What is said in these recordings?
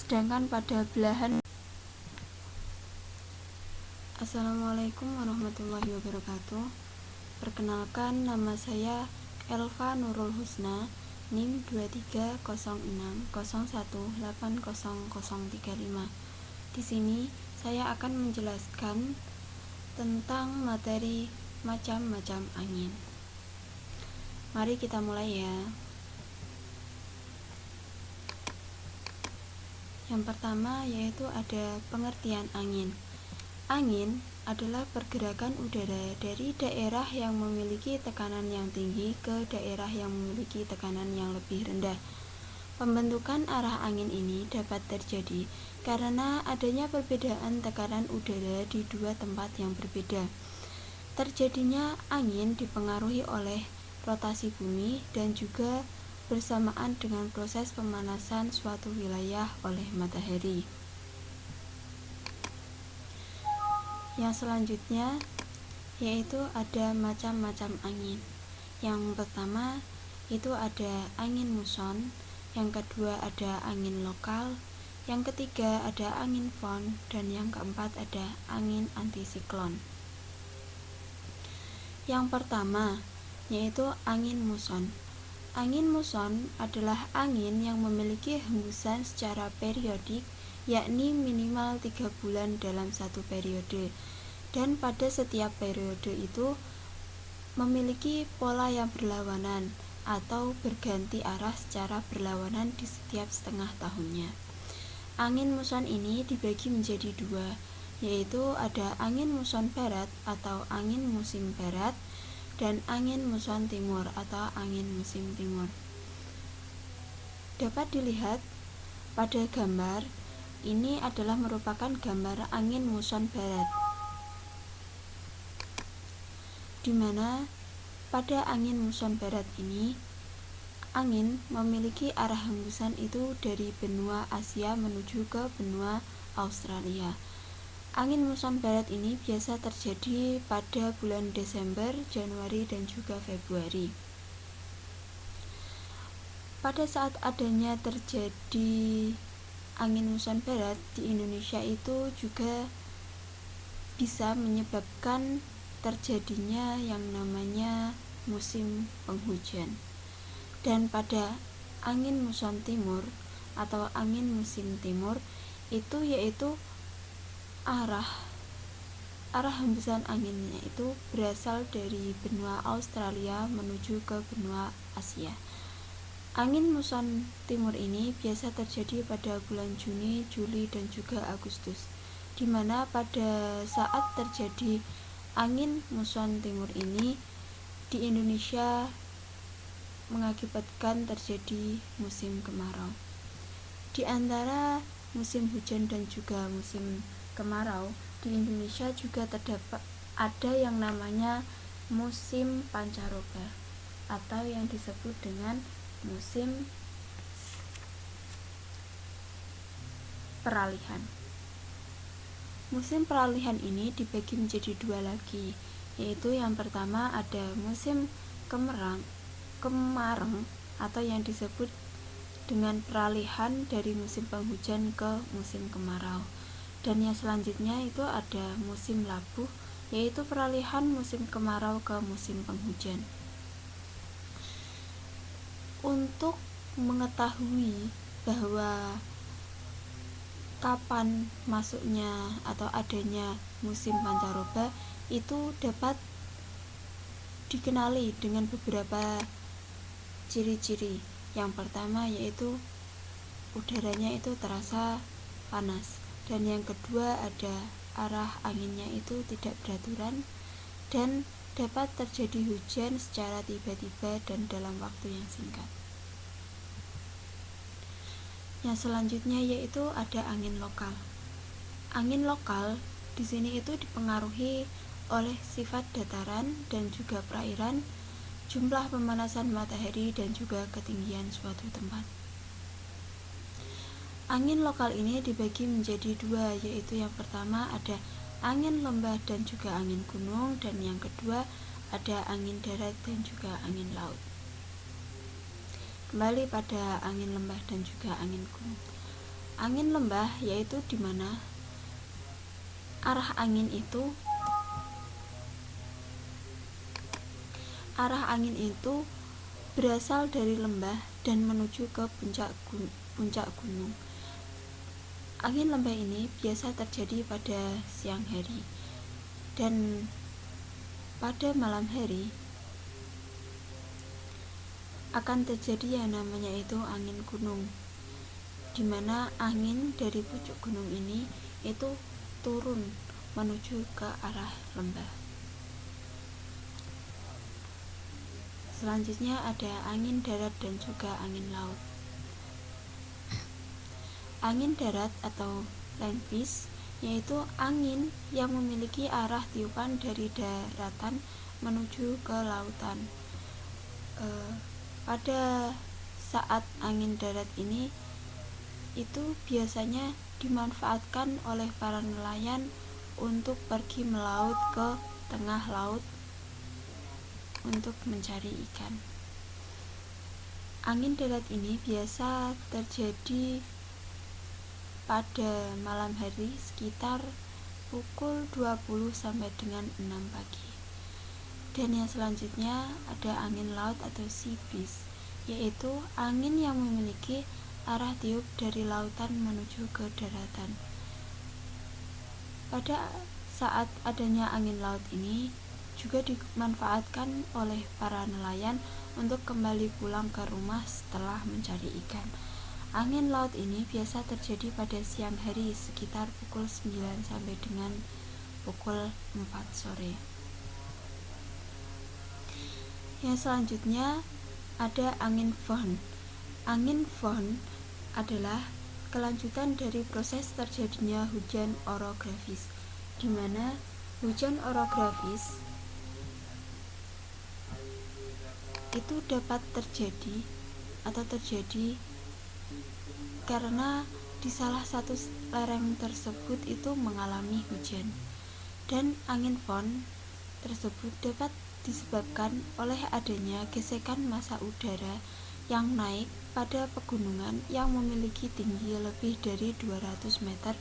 Sedangkan pada belahan Assalamualaikum warahmatullahi wabarakatuh. Perkenalkan, nama saya Elva Nurul Husna, NIM 230601800035. Di sini saya akan menjelaskan tentang materi macam-macam angin. Mari kita mulai ya. Yang pertama yaitu ada pengertian angin. Angin adalah pergerakan udara dari daerah yang memiliki tekanan yang tinggi ke daerah yang memiliki tekanan yang lebih rendah. Pembentukan arah angin ini dapat terjadi karena adanya perbedaan tekanan udara di dua tempat yang berbeda. Terjadinya angin dipengaruhi oleh rotasi bumi dan juga bersamaan dengan proses pemanasan suatu wilayah oleh matahari. Yang selanjutnya yaitu ada macam-macam angin. Yang pertama itu ada angin muson, yang kedua ada angin lokal, yang ketiga ada angin fon, dan yang keempat ada angin antisiklon. Yang pertama yaitu angin muson. Angin muson adalah angin yang memiliki hembusan secara periodik, yakni minimal 3 bulan dalam satu periode, dan pada setiap periode itu memiliki pola yang berlawanan atau berganti arah secara berlawanan di setiap setengah tahunnya. Angin muson ini dibagi menjadi dua, yaitu ada angin muson barat atau angin musim barat dan angin muson timur atau angin musim timur. Dapat dilihat pada gambar ini adalah merupakan gambar angin muson barat, di mana pada angin muson barat ini angin memiliki arah hembusan itu dari benua Asia menuju ke benua Australia. Angin muson barat ini biasa terjadi pada bulan Desember, Januari, dan juga Februari. Pada saat adanya terjadi angin muson barat di Indonesia itu juga bisa menyebabkan terjadinya yang namanya musim penghujan. Dan pada angin muson timur atau angin musim timur itu yaitu arah hembusan anginnya itu berasal dari benua Australia menuju ke benua Asia. Angin muson timur ini biasa terjadi pada bulan Juni, Juli, dan juga Agustus, di mana pada saat terjadi angin muson timur ini di Indonesia mengakibatkan terjadi musim kemarau. Di antara musim hujan dan juga musim kemarau di Indonesia juga terdapat ada yang namanya musim pancaroba atau yang disebut dengan musim peralihan. Musim peralihan ini dibagi menjadi dua lagi, yaitu yang pertama ada musim kemareng atau yang disebut dengan peralihan dari musim penghujan ke musim kemarau. Dan yang selanjutnya itu ada musim labuh, yaitu peralihan musim kemarau ke musim penghujan. Untuk mengetahui bahwa kapan masuknya atau adanya musim pancaroba itu dapat dikenali dengan beberapa ciri-ciri. Yang pertama yaitu udaranya itu terasa panas, dan yang kedua ada arah anginnya itu tidak beraturan dan dapat terjadi hujan secara tiba-tiba dan dalam waktu yang singkat. Yang selanjutnya yaitu ada angin lokal. Angin lokal di sini itu dipengaruhi oleh sifat dataran dan juga perairan, jumlah pemanasan matahari, dan juga ketinggian suatu tempat. Angin lokal ini dibagi menjadi dua, yaitu yang pertama ada angin lembah dan juga angin gunung, dan yang kedua ada angin darat dan juga angin laut. Kembali pada angin lembah dan juga angin gunung. Angin lembah yaitu di mana arah angin itu berasal dari lembah dan menuju ke puncak gunung. Angin lembah ini biasa terjadi pada siang hari, dan pada malam hari akan terjadi yang namanya itu angin gunung, di mana angin dari pucuk gunung ini itu turun menuju ke arah lembah. Selanjutnya ada angin darat dan juga angin laut. Angin darat atau land breeze yaitu angin yang memiliki arah tiupan dari daratan menuju ke lautan. Pada saat angin darat ini itu biasanya dimanfaatkan oleh para nelayan untuk pergi melaut ke tengah laut untuk mencari ikan. Angin darat ini biasa terjadi pada malam hari sekitar pukul 20 sampai dengan 6 pagi. Dan yang selanjutnya ada angin laut atau sea breeze, yaitu angin yang memiliki arah tiup dari lautan menuju ke daratan. Pada saat adanya angin laut ini juga dimanfaatkan oleh para nelayan untuk kembali pulang ke rumah setelah mencari ikan. Angin laut ini biasa terjadi pada siang hari sekitar pukul 9 sampai dengan pukul 4 sore. Yang selanjutnya ada angin fohn. Angin fohn adalah kelanjutan dari proses terjadinya hujan orografis, di mana hujan orografis itu dapat terjadi karena di salah satu lereng tersebut itu mengalami hujan, dan angin fohn tersebut dapat disebabkan oleh adanya gesekan massa udara yang naik pada pegunungan yang memiliki tinggi lebih dari 200 meter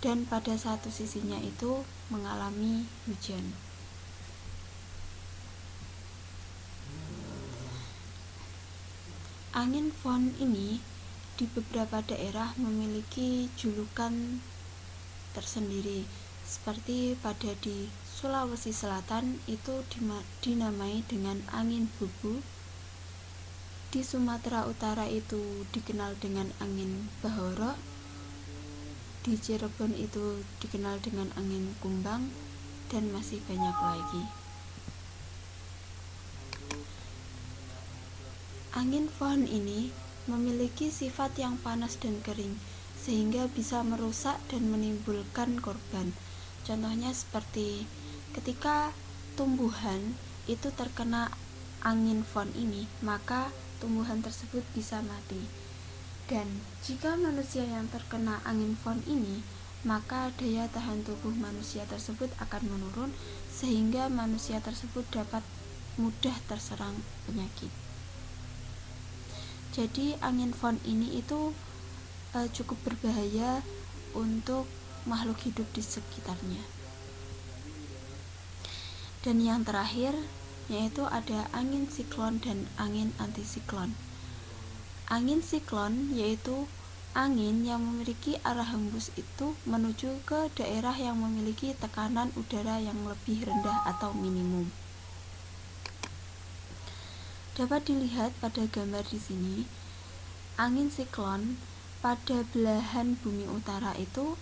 dan pada satu sisinya itu mengalami hujan. Angin fohn ini di beberapa daerah memiliki julukan tersendiri, seperti pada di Sulawesi Selatan itu dinamai dengan angin bubu, di Sumatera Utara itu dikenal dengan angin bahoro, di Cirebon itu dikenal dengan angin kumbang, dan masih banyak lagi. Angin fohn ini memiliki sifat yang panas dan kering, sehingga bisa merusak dan menimbulkan korban. Contohnya seperti ketika tumbuhan itu terkena angin fohn ini, maka tumbuhan tersebut bisa mati. Dan jika manusia yang terkena angin fohn ini, maka daya tahan tubuh manusia tersebut akan menurun, sehingga manusia tersebut dapat mudah terserang penyakit. Jadi angin fohn ini itu cukup berbahaya untuk makhluk hidup di sekitarnya. Dan yang terakhir yaitu ada angin siklon dan angin antisiklon. Angin siklon yaitu angin yang memiliki arah hembus itu menuju ke daerah yang memiliki tekanan udara yang lebih rendah atau minimum. Dapat dilihat pada gambar di sini, angin siklon pada belahan bumi utara itu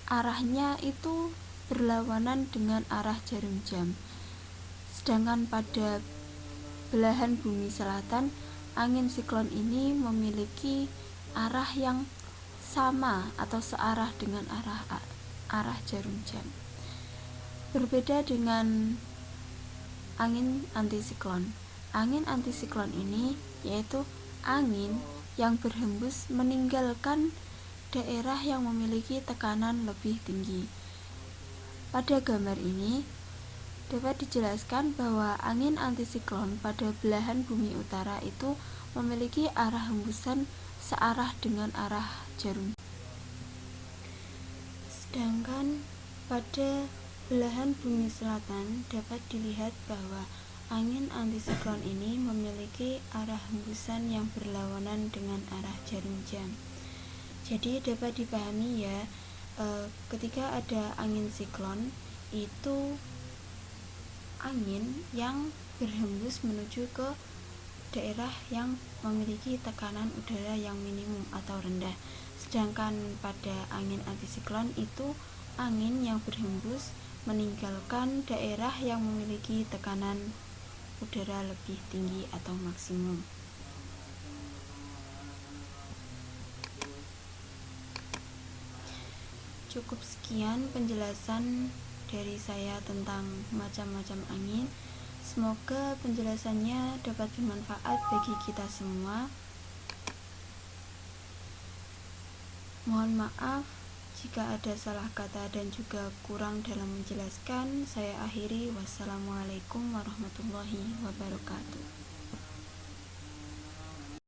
arahnya itu berlawanan dengan arah jarum jam. Sedangkan pada belahan bumi selatan, angin siklon ini memiliki arah yang sama atau searah dengan arah jarum jam. Berbeda dengan angin antisiklon. Angin antisiklon ini yaitu angin yang berhembus meninggalkan daerah yang memiliki tekanan lebih tinggi. Pada gambar ini dapat dijelaskan bahwa angin antisiklon pada belahan bumi utara itu memiliki arah hembusan searah dengan arah jarum. Sedangkan pada belahan bumi selatan dapat dilihat bahwa angin antisiklon ini memiliki arah hembusan yang berlawanan dengan arah jarum jam. Jadi dapat dipahami ya, ketika ada angin siklon itu angin yang berhembus menuju ke daerah yang memiliki tekanan udara yang minimum atau rendah. Sedangkan pada angin antisiklon itu angin yang berhembus meninggalkan daerah yang memiliki tekanan udara lebih tinggi atau maksimum. Cukup sekian penjelasan dari saya tentang macam-macam angin. Semoga penjelasannya dapat bermanfaat bagi kita semua. Mohon maaf jika ada salah kata dan juga kurang dalam menjelaskan. Saya akhiri. Wassalamualaikum warahmatullahi wabarakatuh.